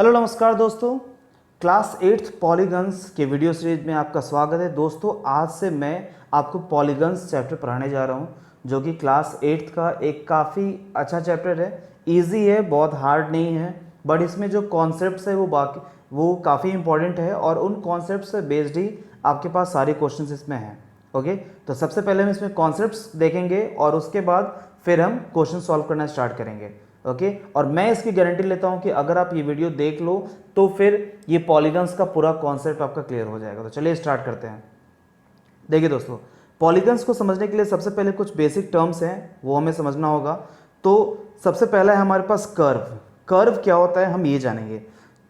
Hello नमस्कार दोस्तों, class 8th polygons के वीडियो सीरीज में आपका स्वागत है। दोस्तों आज से मैं आपको पॉलीगन्स चैप्टर पढ़ाने जा रहा हूं, जो कि क्लास 8th का एक काफ़ी अच्छा चैप्टर है। इजी है, बहुत हार्ड नहीं है, बट इसमें जो कॉन्सेप्ट्स है वो काफ़ी इंपॉर्टेंट है और उन कॉन्सेप्ट से बेस्ड ही आपके पास सारे क्वेश्चन इसमें हैं। ओके, तो सबसे पहले हम इसमें कॉन्सेप्ट्स देखेंगे और उसके बाद फिर हम क्वेश्चन सॉल्व करना स्टार्ट करेंगे। ओके, और मैं इसकी गारंटी लेता हूं कि अगर आप ये वीडियो देख लो तो फिर ये पॉलीगन्स का पूरा कॉन्सेप्ट आपका क्लियर हो जाएगा। तो चलिए स्टार्ट करते हैं। देखिए दोस्तों, पॉलीगन्स को समझने के लिए सबसे पहले कुछ बेसिक टर्म्स हैं, वो हमें समझना होगा। तो सबसे पहला है हमारे पास कर्व। कर्व क्या होता है हम ये जानेंगे।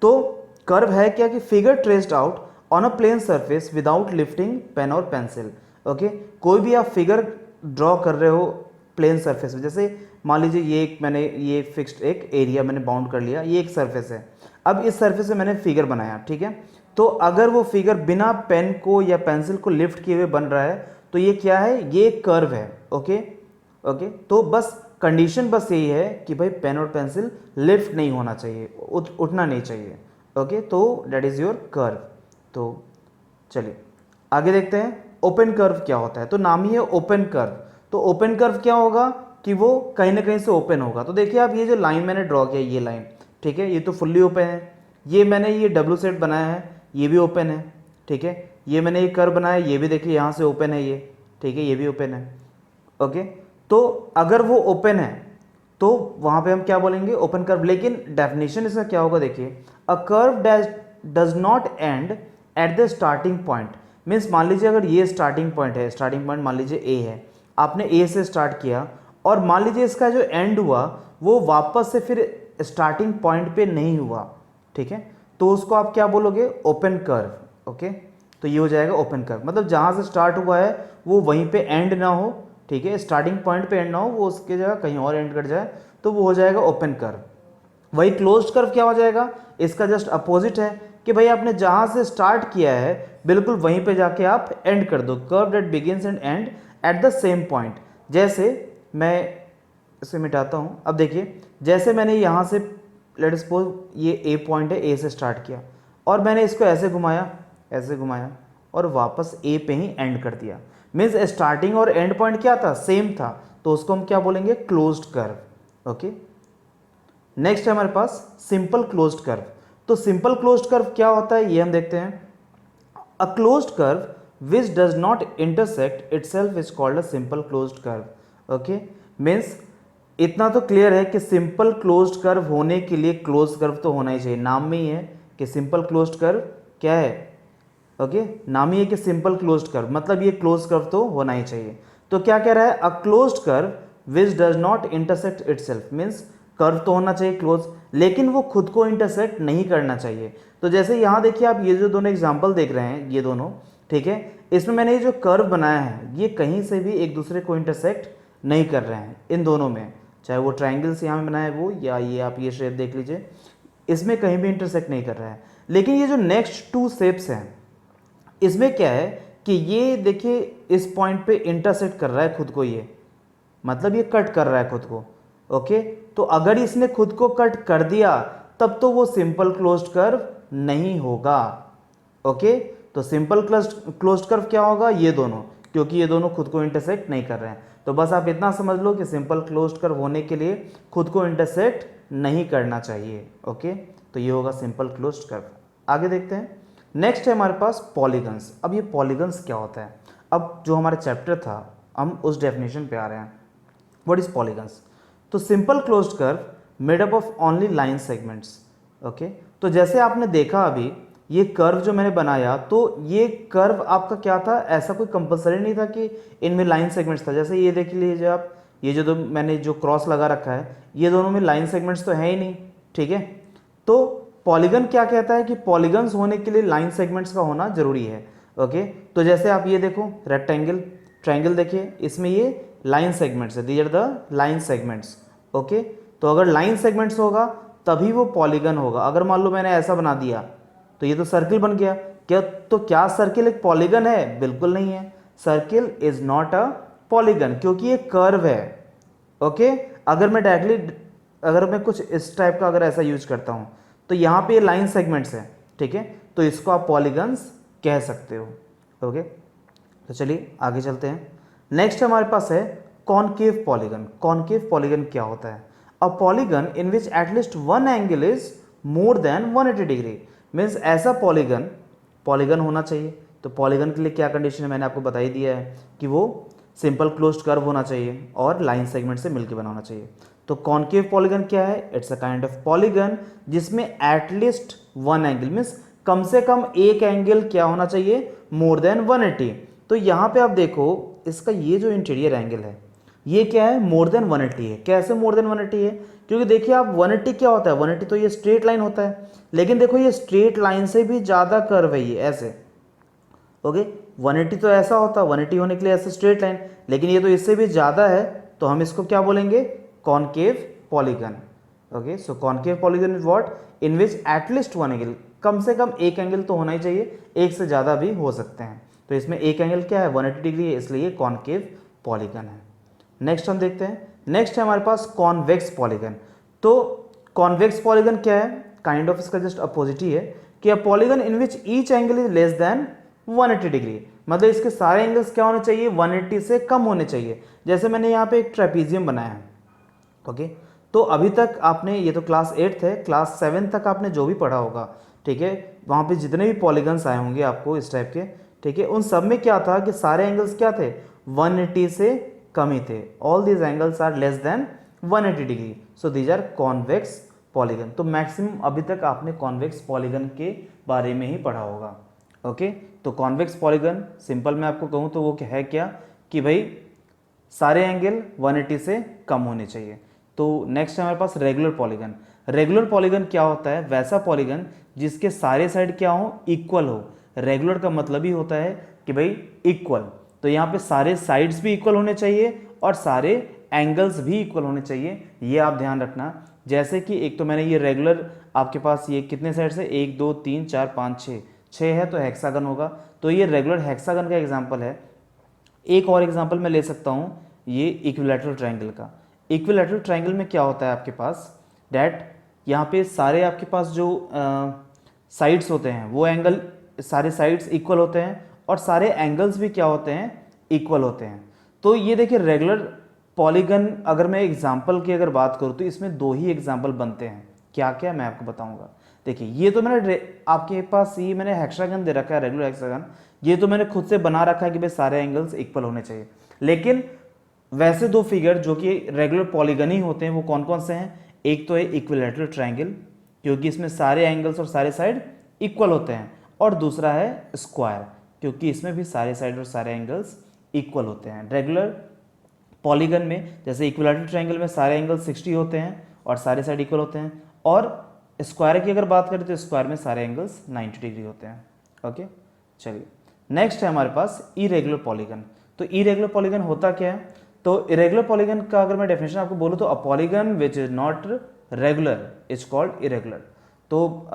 तो कर्व है क्या कि figure traced out on a plane surface without lifting pen और पेंसिल। ओके, कोई भी आप फिगर ड्रॉ कर रहे हो प्लेन सरफेस में, जैसे मान लीजिए ये फिक्स्ड एक एरिया मैंने बाउंड कर लिया, ये एक सरफेस है। अब इस सरफेस से मैंने फिगर बनाया, ठीक है। तो अगर वो फिगर बिना पेन को या पेंसिल को लिफ्ट किए हुए बन रहा है तो ये क्या है, ये कर्व है। ओके ओके, तो बस कंडीशन बस यही है कि भाई पेन और पेंसिल लिफ्ट नहीं होना चाहिए, उठना नहीं चाहिए। ओके, तो डेट इज योर कर्व। तो चलिए आगे देखते हैं ओपन कर्व क्या होता है। तो नाम ही है ओपन कर्व। तो ओपन कर्व क्या होगा कि वो कहीं ना कहीं से ओपन होगा। तो देखिए आप, ये जो लाइन मैंने ड्रॉ किया, ये लाइन, ठीक है, ये तो फुल्ली ओपन है। ये मैंने ये डब्ल्यू सेट बनाया है, ये भी ओपन है, ठीक है। ये मैंने ये कर्व बनाया, ये भी देखिए यहाँ से ओपन है ये, ठीक है, ये भी ओपन है। ओके, तो अगर वो ओपन है तो वहां पे हम क्या बोलेंगे, ओपन कर्व। लेकिन डेफिनेशन इसका क्या होगा, देखिए, a curve does not and at the starting point. Means मान लीजिए अगर ये स्टार्टिंग पॉइंट है, स्टार्टिंग पॉइंट मान लीजिए ए है, आपने ए से स्टार्ट किया और मान लीजिए इसका जो एंड हुआ वो वापस से फिर स्टार्टिंग पॉइंट पे नहीं हुआ, ठीक है, तो उसको आप क्या बोलोगे, ओपन कर्व। ओके, तो ये हो जाएगा ओपन कर्व। मतलब जहां से स्टार्ट हुआ है वो वहीं पे एंड ना हो, ठीक है, स्टार्टिंग पॉइंट पे एंड ना हो, वो उसके जगह कहीं और एंड कर जाए, तो वो हो जाएगा ओपन कर्व। वही क्लोज्ड कर्व क्या हो जाएगा, इसका जस्ट अपोजिट है कि भाई आपने जहां से स्टार्ट किया है बिल्कुल वहीं पे जाके आप एंड कर दो। Curve that begins and and at the same point. जैसे मैं इसे मिटाता हूं, अब देखिए, जैसे मैंने यहां से लेट सपोज ये ए पॉइंट है, ए से स्टार्ट किया और मैंने इसको ऐसे घुमाया और वापस ए पे ही एंड कर दिया। मीन्स स्टार्टिंग और एंड पॉइंट क्या था, सेम था, तो उसको हम क्या बोलेंगे, क्लोज्ड कर्व। ओके, नेक्स्ट है हमारे पास सिंपल क्लोज्ड कर्व। तो सिंपल क्लोज्ड कर्व क्या होता है ये हम देखते हैं। A closed curve which does not intersect itself is called a simple closed curve. Okay, means इतना तो क्लियर है कि सिंपल क्लोज्ड कर्व होने के लिए क्लोज्ड कर्व तो होना ही चाहिए। नाम में ही है कि सिंपल क्लोज्ड कर्व क्या है। ओके, नाम ही है कि सिंपल क्लोज्ड कर्व, मतलब ये क्लोज्ड कर्व तो होना ही चाहिए। तो क्या कह रहा है, a closed curve which does not intersect itself, means curve तो होना चाहिए क्लोज, लेकिन वो खुद को इंटरसेक्ट नहीं करना चाहिए। तो जैसे यहां देखिए आप, ये जो दोनों एग्जांपल देख रहे हैं, ये दोनों, ठीक है, इसमें मैंने ये जो कर्व बनाया है ये कहीं से भी एक दूसरे को इंटरसेक्ट नहीं कर रहे हैं। इन दोनों में, चाहे वो ट्राइंगल से यहाँ बनाया है वो, या ये आप ये शेप देख लीजिए, इसमें कहीं भी इंटरसेक्ट नहीं कर रहा है। लेकिन ये जो नेक्स्ट टू शेप्स हैं, इसमें क्या है कि ये देखिए इस पॉइंट पे इंटरसेक्ट कर रहा है खुद को, ये मतलब ये कट कर रहा है खुद को। ओके, तो अगर इसने खुद को कट कर दिया तब तो वो सिंपल क्लोज्ड कर्व नहीं होगा। ओके, तो सिंपल क्लोज्ड कर्व क्या होगा, ये दोनों, क्योंकि ये दोनों खुद को इंटरसेक्ट नहीं कर रहे हैं। तो बस आप इतना समझ लो कि सिंपल क्लोज्ड कर्व होने के लिए खुद को इंटरसेक्ट नहीं करना चाहिए। ओके, तो ये होगा सिंपल क्लोज्ड कर्व। आगे देखते हैं, नेक्स्ट है हमारे पास पॉलीगन्स। अब ये पॉलीगन्स क्या होता है, अब जो हमारा चैप्टर था हम उस डेफिनेशन पे आ रहे हैं। What is polygons. तो simple closed curve made up of only line segments. Okay, तो जैसे आपने देखा अभी ये कर्व जो मैंने बनाया, तो ये कर्व आपका क्या था, ऐसा कोई कंपलसरी नहीं था कि इनमें लाइन सेगमेंट्स था। जैसे ये देख लीजिए आप, ये जो मैंने जो क्रॉस लगा रखा है, ये दोनों में लाइन सेगमेंट्स तो है ही नहीं, ठीक है। तो पॉलीगन क्या कहता है कि पॉलीगन्स होने के लिए लाइन सेगमेंट्स का होना जरूरी है। ओके, तो जैसे आप ये देखो रेक्टेंगल, ट्रायंगल देखिए, इसमें ये लाइन सेगमेंट्स है, these are the line segments. Okay, तो अगर लाइन सेगमेंट्स होगा तभी वो पॉलीगन होगा। अगर मान लो मैंने ऐसा बना दिया तो ये तो सर्किल बन गया। क्या, तो क्या सर्किल एक पॉलीगन है, बिल्कुल नहीं है। Circle is not a polygon क्योंकि ये कर्व है। ओके, अगर मैं डायरेक्टली, अगर मैं कुछ इस टाइप का अगर ऐसा यूज करता हूं तो यहाँ पे लाइन सेगमेंट्स है, ठीक है, तो इसको आप पॉलीगन्स कह सकते हो। ओके, तो चलिए आगे चलते हैं। नेक्स्ट हमारे पास है कॉनकेव पॉलीगन। कॉनकेव पॉलीगन क्या होता है? A polygon in which at least one angle is more than 180 degree. Means ऐसा पॉलीगन होना चाहिए। तो पॉलीगन के लिए क्या कंडीशन है, मैंने आपको बता ही दिया है कि वो सिंपल क्लोज्ड कर्व होना चाहिए और लाइन सेगमेंट से मिलकर बनाना चाहिए। तो कॉनकेव पॉलीगन क्या है? It's a kind of polygon जिसमें एटलीस्ट वन एंगल, मीन्स कम से कम एक एंगल क्या होना चाहिए, मोर देन 180। तो यहाँ पे आप देखो इसका ये जो इंटीरियर एंगल है ये क्या है, मोर देन 180 है। कैसे मोर देन 180 है? क्योंकि देखिए आप 180 क्या होता है, 180 तो ये स्ट्रेट लाइन होता है, लेकिन देखो ये स्ट्रेट लाइन से भी ज़्यादा कर्व है ये ऐसे। ओके, 180 तो ऐसा होता है, 180 होने के लिए ऐसे स्ट्रेट लाइन, लेकिन ये तो इससे भी ज़्यादा है, तो हम इसको क्या बोलेंगे, concave polygon. Okay, so concave polygon is what, in which at least one angle, कम से कम एक एंगल तो होना ही चाहिए, एक से ज़्यादा भी हो सकते हैं। तो इसमें एक एंगल क्या है, 180 डिग्री है, इसलिए कॉनकेव पॉलीगन है। नेक्स्ट हम देखते हैं, नेक्स्ट है हमारे पास कॉन्वेक्स पॉलीगन। तो कॉन्वेक्स पॉलीगन क्या है, काइंड ऑफ इसका जस्ट अपोजिट ही है कि a polygon in which each angle is less than 180 degree, मतलब इसके सारे एंगल्स क्या होने चाहिए, 180 से कम होने चाहिए। जैसे मैंने यहाँ पे एक ट्रेपीजियम बनाया है। ओके, तो अभी तक आपने, ये तो क्लास 8 है, क्लास 7 तक आपने जो भी पढ़ा होगा, ठीक है, वहाँ पे जितने भी पॉलीगन्स आए होंगे आपको इस टाइप के, ठीक है, उन सब में क्या था कि सारे एंगल्स क्या थे, 180 से कम ही थे। All these angles are less than 180 degree, so these are convex polygon. तो मैक्सिमम अभी तक आपने कॉन्वेक्स पॉलीगन के बारे में ही पढ़ा होगा। ओके, तो कॉन्वेक्स पॉलीगन सिंपल मैं आपको कहूँ तो वो है क्या कि भाई सारे एंगल 180 से कम होने चाहिए। तो नेक्स्ट है हमारे पास रेगुलर पॉलीगन। रेगुलर पॉलीगन क्या होता है, वैसा पॉलीगन जिसके सारे साइड क्या हो, इक्वल हो। रेगुलर का मतलब ही होता है कि भाई इक्वल, तो यहाँ पे सारे साइड्स भी इक्वल होने चाहिए और सारे एंगल्स भी इक्वल होने चाहिए, ये आप ध्यान रखना। जैसे कि एक तो मैंने ये रेगुलर, आपके पास ये कितने साइड से, 1 2 3 4 5 6 है, तो हेक्सागन होगा, तो ये रेगुलर हेक्सागन का एग्जाम्पल है। एक और एग्जाम्पल मैं ले सकता हूँ, ये इक्विलैटरल ट्रायंगल का। इक्विलैटरल ट्रायंगल में क्या होता है आपके पास, डैट यहाँ पे सारे आपके पास जो साइड्स होते हैं वो एंगल, सारे साइड्स इक्वल होते हैं और सारे एंगल्स भी क्या होते हैं, इक्वल होते हैं। तो ये देखिए रेगुलर पॉलीगन, अगर मैं एग्जाम्पल की अगर बात करूँ तो इसमें दो ही एग्जाम्पल बनते हैं। क्या क्या मैं आपको बताऊंगा। देखिए ये तो मैंने आपके पास ये मैंने हेक्सागन दे रखा है, रेगुलर हेक्सागन, ये तो मैंने खुद से बना रखा है कि भाई सारे एंगल्स इक्वल होने चाहिए। लेकिन वैसे दो फिगर जो कि रेगुलर पॉलीगन ही होते हैं वो कौन कौन से हैं, एक तो है इक्विलैटरल ट्रायंगल क्योंकि इसमें सारे एंगल्स और सारे साइड इक्वल होते हैं, और दूसरा है स्क्वायर क्योंकि इसमें भी सारे साइड और सारे एंगल्स इक्वल होते हैं। रेगुलर पॉलीगन में जैसे इक्विलैटरल ट्रायंगल में सारे एंगल 60 होते हैं और सारे साइड इक्वल होते हैं, और स्क्वायर की अगर बात करें तो स्क्वायर में सारे एंगल्स 90 डिग्री होते हैं। ओके, चलिए नेक्स्ट है हमारे पास इरेगुलर पॉलीगन। तो इरेगुलर पॉलीगन होता क्या है, तो इरेगुलर पॉलीगन का अगर मैं डेफिनेशन आपको बोलूँ तो a polygon which is not regular is called irregular. तो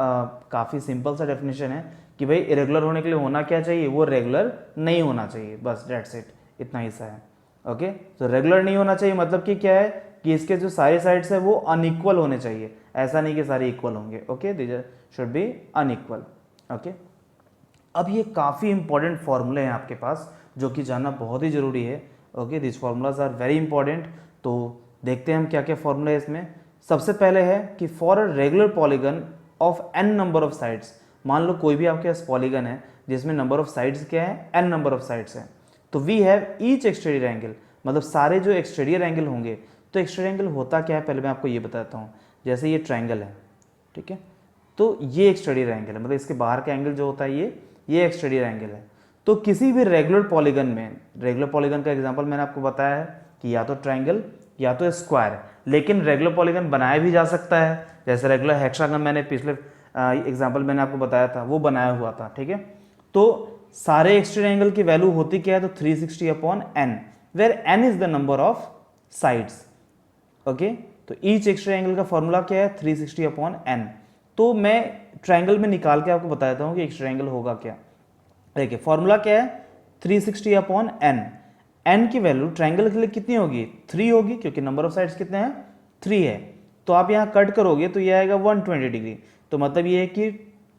काफ़ी सिंपल सा डेफिनेशन है कि भाई इरेगुलर होने के लिए होना क्या चाहिए, वो रेगुलर नहीं होना चाहिए, बस डेट्स इट, इतना ही सा है। ओके, तो रेगुलर नहीं होना चाहिए मतलब कि क्या है कि इसके जो सारे साइड्स है वो अनइक्वल होने चाहिए, ऐसा नहीं कि सारे इक्वल होंगे। Okay, these should be unequal. Okay, अब ये काफ़ी इंपॉर्टेंट फॉर्मूले हैं आपके पास जो कि जानना बहुत ही ज़रूरी है। Okay, this formulas are very important. तो देखते हैं हम क्या क्या फॉर्मूला है इसमें। सबसे पहले है कि for a regular polygon of n number of sides, मान लो कोई भी आपके पास पॉलीगन है जिसमें नंबर ऑफ साइड्स क्या है, n नंबर ऑफ साइड्स है, तो we have each exterior angle, मतलब सारे जो एक्सटीरियर एंगल होंगे। तो एक्सटीरियर एंगल होता क्या है पहले मैं आपको ये बताता हूँ। जैसे ये ट्रायंगल है, ठीक है, तो ये एक्सटीरियर एंगल है, मतलब इसके बाहर का एंगल जो होता है ये एक्सटीरियर एंगल है। तो किसी भी रेगुलर पॉलीगन में, रेगुलर पॉलीगन का एग्जांपल मैंने आपको बताया है कि या तो ट्रायंगल या तो स्क्वायर, लेकिन रेगुलर पॉलीगन बनाया भी जा सकता है। जैसे रेगुलर हेक्सागन मैंने पिछले एग्जांपल मैंने आपको बताया था, वो बनाया हुआ था, ठीक है। तो सारे एक्सटीरियर एंगल की वैल्यू होती क्या है, तो 360 upon n, where n is the number of sides. Okay, तो ईच एक्सटीरियर एंगल का फॉर्मूला क्या है, 360 अपॉन n। तो मैं ट्रायंगल में निकाल के आपको बता देता हूँ कि एक्सटीरियर एंगल होगा क्या। देखिए फॉर्मूला क्या है, 360 अपॉन n। n की वैल्यू ट्रायंगल के लिए कितनी होगी, 3 होगी क्योंकि नंबर ऑफ साइड्स कितने हैं, 3 है। तो आप यहाँ कट करोगे तो ये आएगा 120 डिग्री। तो मतलब ये है कि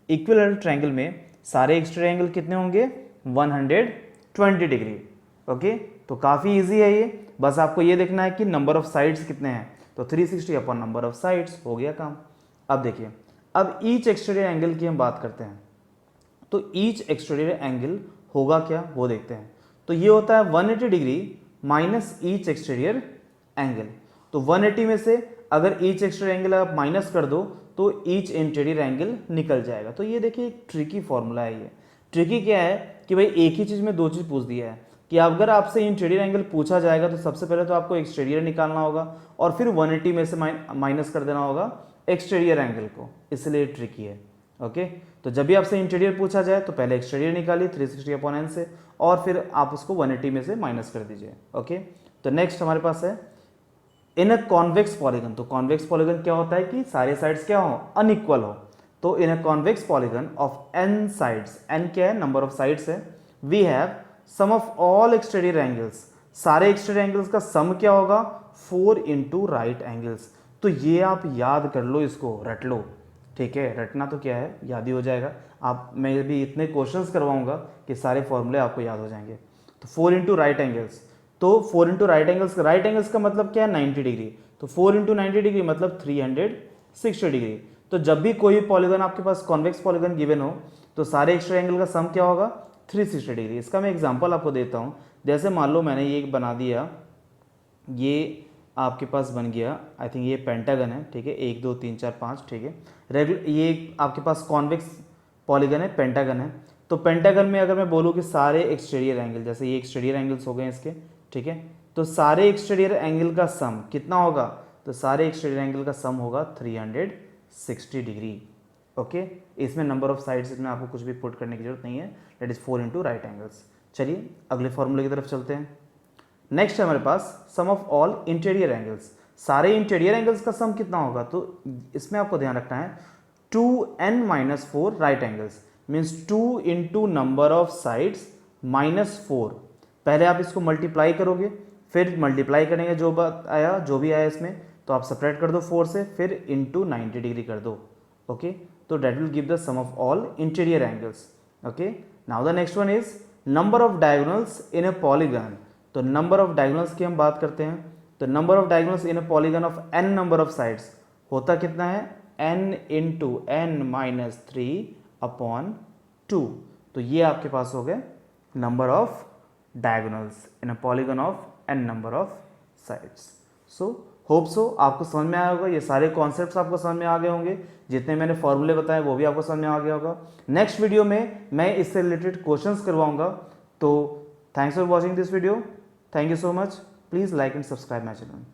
इक्विलैटरल ट्रायंगल में सारे एक्सट्रीम एंगल कितने होंगे 120 डिग्री। ओके, तो काफ़ी इजी है ये, बस आपको ये देखना है कि नंबर ऑफ साइड्स कितने हैं, तो 360 अपॉन नंबर ऑफ साइड्स, हो गया काम। अब देखिए, अब ईच एक्सटीरियर एंगल की हम बात करते हैं, तो ईच एक्सटीरियर एंगल होगा क्या वो देखते हैं। तो ये होता है 180 degree minus each exterior angle. तो 180 में से अगर ईच एक्सटीरियर एंगल आप माइनस कर दो तो ईच इंटीरियर एंगल निकल जाएगा। तो ये देखिए एक ट्रिकी फॉर्मूला है। ये ट्रिकी क्या है कि भाई एक ही चीज़ में दो चीज़ पूछ दिया है कि अगर आपसे इंटीरियर एंगल पूछा जाएगा तो सबसे पहले तो आपको एक्सटीरियर निकालना होगा और फिर 180 में से माइनस कर देना होगा एक्सटीरियर एंगल को, इसलिए ट्रिकी है। ओके, तो जब भी आपसे इंटीरियर पूछा जाए तो पहले एक्सटीरियर निकालिए 360 अपॉन एन से और फिर आप उसको 180 में से माइनस कर दीजिए। ओके, तो नेक्स्ट हमारे पास है इन अ कॉन्वेक्स पॉलीगन। तो कॉन्वेक्स पॉलीगन क्या होता है कि सारे साइड्स क्या हो, अनइक्वल हो। तो in a convex polygon of n sides, n क्या है, नंबर ऑफ साइड्स है, we have sum of all exterior angles, सारे एक्सटीरियर एंगल्स का सम क्या होगा 4 इंटू राइट एंगल्स। तो ये आप याद कर लो, इसको रट लो। ठीक है, रटना तो क्या है, याद ही हो जाएगा। आप मैं भी इतने क्वेश्चंस करवाऊंगा कि सारे फॉर्मूले आपको याद हो जाएंगे। तो 4 इंटू राइट एंगल्स, तो 4 इंटू राइट एंगल्स का मतलब क्या है 90 डिग्री। तो 4 इंटू 90 डिग्री मतलब 360 डिग्री। तो जब भी कोई पॉलीगन आपके पास कॉन्वेक्स पॉलीगन गिवन हो तो सारे एक्स्ट्रा एंगल का सम क्या होगा 360 डिग्री। इसका मैं एग्जांपल आपको देता हूँ। जैसे मान लो मैंने ये बना दिया, ये आपके पास बन गया, आई थिंक ये पेंटागन है, ठीक है, 1 2 3 4 5, ठीक है, रेगुलर ये आपके पास कॉन्वेक्स पॉलीगन है, पेंटागन है। तो पेंटागन में अगर मैं बोलूँ कि सारे एक्सटीरियर एंगल, जैसे ये एक्सटीरियर एंगल्स हो गए इसके, ठीक है, तो सारे एक्सटीरियर एंगल का सम कितना होगा, तो सारे एक्सटीरियर एंगल का सम होगा 360 डिग्री। ओके, इसमें नंबर ऑफ साइड्स, इसमें आपको कुछ भी पुट करने की जरूरत नहीं है, that is 4 into right angles. चलिए अगले फॉर्मूले की तरफ चलते हैं। नेक्स्ट है हमारे पास सम ऑफ ऑल इंटीरियर एंगल्स, सारे इंटीरियर एंगल्स का सम कितना होगा, तो इसमें आपको ध्यान रखना है 2n-4 right angles means 2 into number of sides -4। पहले आप इसको मल्टीप्लाई करोगे, फिर मल्टीप्लाई करेंगे जो बात आया, जो भी आया इसमें, तो आप सेपरेट कर दो 4 से, फिर इंटू 90 डिग्री कर दो। ओके, तो that will give the sum of all interior angles. Okay, now the next one is number of diagonals in a polygon. तो नंबर ऑफ डायगोनल्स की हम बात करते हैं। तो number of diagonals in a polygon of n number of sides होता कितना है, n इंटू n-3 अपॉन 2। तो ये आपके पास हो गए number of diagonals in a polygon of n number of sides. So hope so आपको समझ में आया होगा, ये सारे कॉन्सेप्ट्स आपको समझ में आ गए होंगे, जितने मैंने फॉर्मूले बताए वो भी आपको समझ में आ गया होगा। नेक्स्ट वीडियो में मैं इससे रिलेटेड क्वेश्चंस करवाऊंगा। तो thanks for watching this video, thank you so much, please like and subscribe my channel.